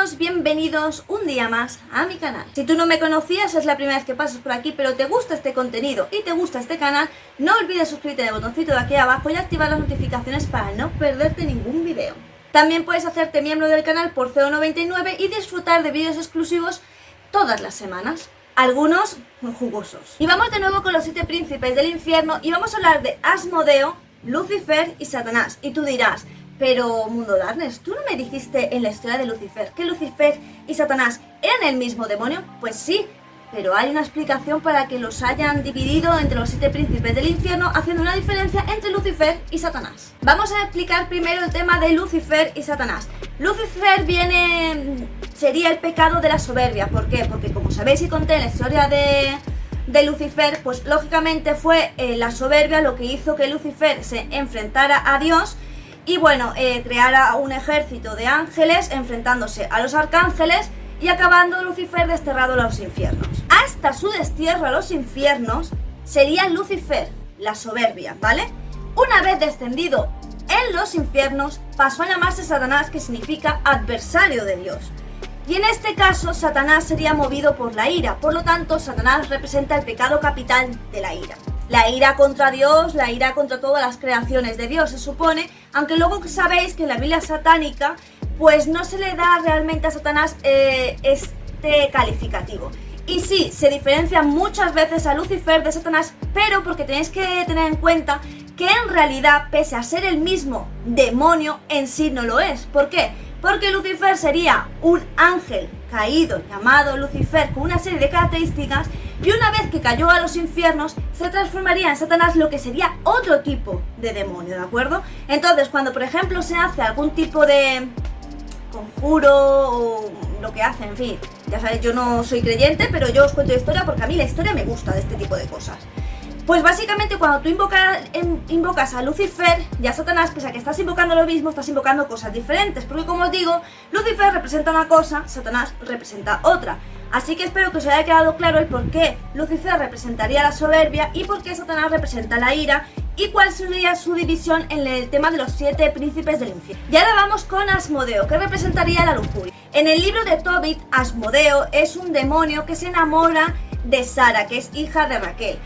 todos, bienvenidos un día más a mi canal. Si tú no me conocías, es la primera vez que pasas por aquí, pero te gusta este contenido y te gusta este canal, no olvides suscribirte en el botoncito de aquí abajo y activar las notificaciones para no perderte ningún video. También puedes hacerte miembro del canal por 0,99 y disfrutar de vídeos exclusivos todas las semanas, algunos jugosos. Y vamos de nuevo con los 7 príncipes del infierno y vamos a hablar de Asmodeo, Lucifer y Satanás. Y tú dirás, pero Mundo Darkness, ¿tú no me dijiste en la historia de Lucifer que Lucifer y Satanás eran el mismo demonio? Pues sí, pero hay una explicación para que los hayan dividido entre los 7 príncipes del infierno, haciendo una diferencia entre Lucifer y Satanás. Vamos a explicar primero el tema de Lucifer y Satanás. Lucifer sería el pecado de la soberbia. ¿Por qué? Porque como sabéis y conté en la historia de Lucifer, pues lógicamente fue la soberbia lo que hizo que Lucifer se enfrentara a Dios y bueno, creara un ejército de ángeles enfrentándose a los arcángeles y acabando Lucifer desterrado a los infiernos. Hasta su destierro a los infiernos sería Lucifer, la soberbia, ¿vale? Una vez descendido en los infiernos pasó a llamarse Satanás, que significa adversario de Dios. Y en este caso Satanás sería movido por la ira, por lo tanto Satanás representa el pecado capital de la ira. La ira contra Dios, la ira contra todas las creaciones de Dios, se supone, aunque luego sabéis que en la Biblia satánica pues no se le da realmente a Satanás este calificativo. Y sí, se diferencia muchas veces a Lucifer de Satanás, pero porque tenéis que tener en cuenta que en realidad, pese a ser el mismo demonio, en sí no lo es. ¿Por qué? Porque Lucifer sería un ángel caído llamado Lucifer con una serie de características y una vez que cayó a los infiernos se transformaría en Satanás, lo que sería otro tipo de demonio, ¿de acuerdo? Entonces cuando por ejemplo se hace algún tipo de conjuro o lo que hacen, en fin, ya sabéis, yo no soy creyente, pero yo os cuento la historia porque a mí la historia me gusta de este tipo de cosas. Pues básicamente cuando tú invocas a Lucifer y a Satanás, pese a que estás invocando lo mismo, estás invocando cosas diferentes. Porque como os digo, Lucifer representa una cosa, Satanás representa otra. Así que espero que os haya quedado claro el por qué Lucifer representaría la soberbia y por qué Satanás representa la ira y cuál sería su división en el tema de los 7 príncipes del infierno. Y ahora vamos con Asmodeo, que representaría la lujuria. En el libro de Tobit, Asmodeo es un demonio que se enamora de Sara, que es hija de Raquel.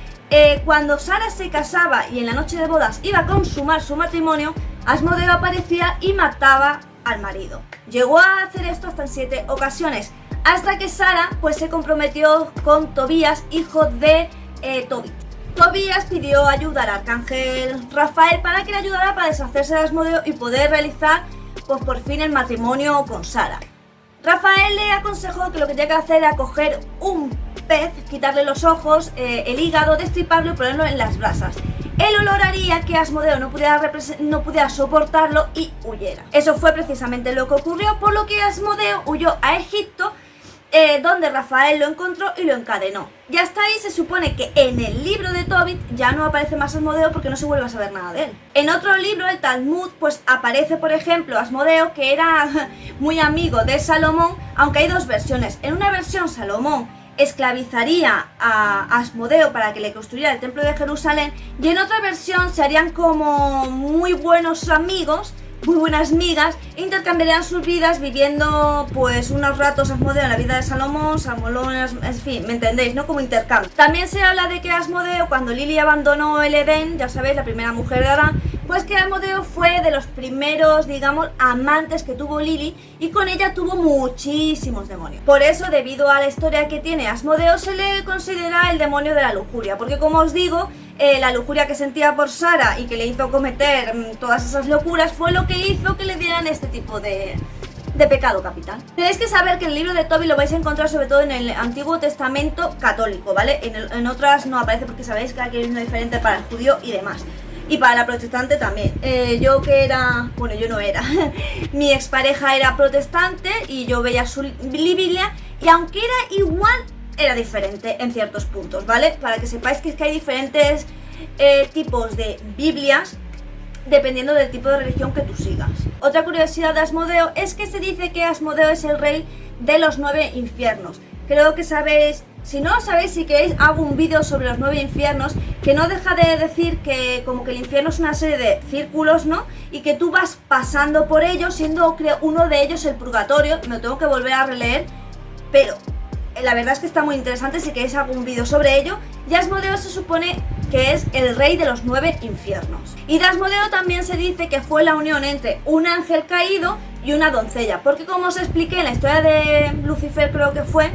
Cuando Sara se casaba y en la noche de bodas iba a consumar su matrimonio, Asmodeo aparecía y mataba al marido. Llegó a hacer esto hasta en 7 ocasiones, hasta que Sara pues se comprometió con Tobías, hijo de Tobit. Tobías pidió ayuda al arcángel Rafael para que le ayudara para deshacerse de Asmodeo y poder realizar pues por fin el matrimonio con Sara. Rafael le aconsejó que lo que tenía que hacer era coger un pez, quitarle los ojos, el hígado, destriparlo y ponerlo en las brasas. El olor haría que Asmodeo no pudiera soportarlo y huyera. Eso fue precisamente lo que ocurrió, por lo que Asmodeo huyó a Egipto, donde Rafael lo encontró y lo encadenó. Y hasta ahí se supone que en el libro de Tobit ya no aparece más Asmodeo porque no se vuelve a saber nada de él. En otro libro, el Talmud, pues aparece por ejemplo Asmodeo, que era muy amigo de Salomón, aunque hay 2 versiones. En una versión Salomón esclavizaría a Asmodeo para que le construyera el templo de Jerusalén y en otra versión se harían como muy buenos amigos, muy buenas migas, e intercambiarían sus vidas viviendo pues unos ratos Asmodeo en la vida de Salomón, en fin, ¿me entendéis? ¿No? Como intercambio. También se habla de que Asmodeo, cuando Lili abandonó el Edén, ya sabéis, la primera mujer de Adán, pues que Asmodeo fue de los primeros, digamos, amantes que tuvo Lili y con ella tuvo muchísimos demonios. Por eso, debido a la historia que tiene Asmodeo, se le considera el demonio de la lujuria, porque como os digo, la lujuria que sentía por Sara y que le hizo cometer todas esas locuras fue lo que hizo que le dieran este tipo de pecado capital. Tenéis que saber que el libro de Tobit lo vais a encontrar sobre todo en el Antiguo Testamento católico, ¿vale? En otras no aparece porque sabéis que hay uno diferente para el judío y demás. Y para la protestante también. Yo no era. Mi expareja era protestante y yo veía su Biblia y aunque era igual, era diferente en ciertos puntos, ¿vale? Para que sepáis que es que hay diferentes tipos de Biblias dependiendo del tipo de religión que tú sigas. Otra curiosidad de Asmodeo es que se dice que Asmodeo es el rey de los 9 infiernos. Creo que sabéis, Si no lo sabéis, si queréis hago un vídeo sobre los 9 infiernos, que no deja de decir que como que el infierno es una serie de círculos, ¿no? Y que tú vas pasando por ellos, siendo creo uno de ellos el purgatorio. Me lo tengo que volver a releer, pero la verdad es que está muy interesante. Si queréis hago un vídeo sobre ello. Y Asmodeo se supone que es el rey de los 9 infiernos. Y de Asmodeo también se dice que fue la unión entre un ángel caído y una doncella, porque como os expliqué en la historia de Lucifer, creo que fue,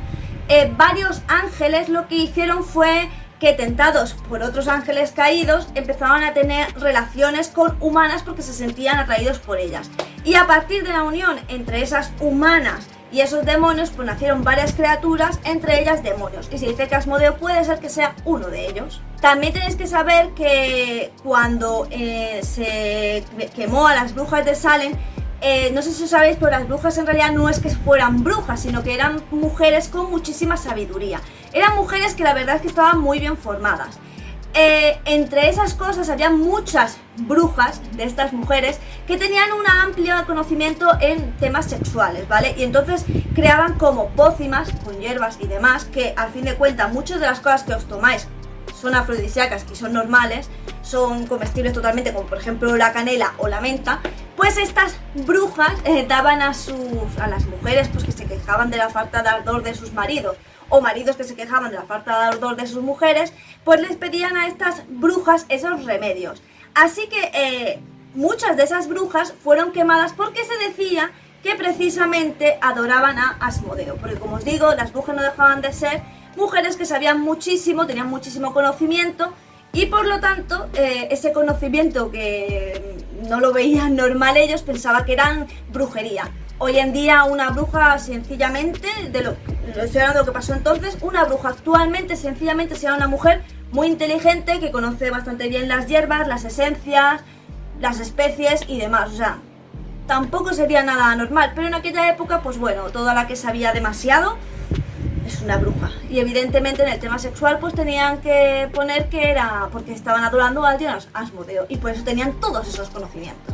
varios ángeles lo que hicieron fue que, tentados por otros ángeles caídos, empezaban a tener relaciones con humanas porque se sentían atraídos por ellas. Y a partir de la unión entre esas humanas y esos demonios, pues nacieron varias criaturas, entre ellas demonios. Y se dice que Asmodeo puede ser que sea uno de ellos. También tenéis que saber que cuando se quemó a las brujas de Salem, no sé si os sabéis, pero las brujas en realidad no es que fueran brujas, sino que eran mujeres con muchísima sabiduría. Eran mujeres que la verdad es que estaban muy bien formadas. Entre esas cosas había muchas brujas de estas mujeres que tenían un amplio conocimiento en temas sexuales, ¿vale? Y entonces creaban como pócimas con hierbas y demás, que al fin de cuentas muchas de las cosas que os tomáis son afrodisíacas y son normales, son comestibles totalmente, como por ejemplo la canela o la menta. Pues estas brujas daban a las mujeres pues que se quejaban de la falta de ardor de sus maridos, o maridos que se quejaban de la falta de ardor de sus mujeres, pues les pedían a estas brujas esos remedios. Así que muchas de esas brujas fueron quemadas porque se decía que precisamente adoraban a Asmodeo, porque como os digo, las brujas no dejaban de ser mujeres que sabían muchísimo, tenían muchísimo conocimiento, y por lo tanto ese conocimiento que no lo veían normal ellos, pensaba que eran brujería. Hoy en día una bruja sencillamente, estoy hablando de lo que pasó entonces, una bruja actualmente sencillamente será una mujer muy inteligente que conoce bastante bien las hierbas, las esencias, las especies y demás. O sea, tampoco sería nada normal, pero en aquella época, pues bueno, toda la que sabía demasiado es una bruja. Y evidentemente en el tema sexual pues tenían que poner que era porque estaban adorando al dios Asmodeo, y por eso tenían todos esos conocimientos.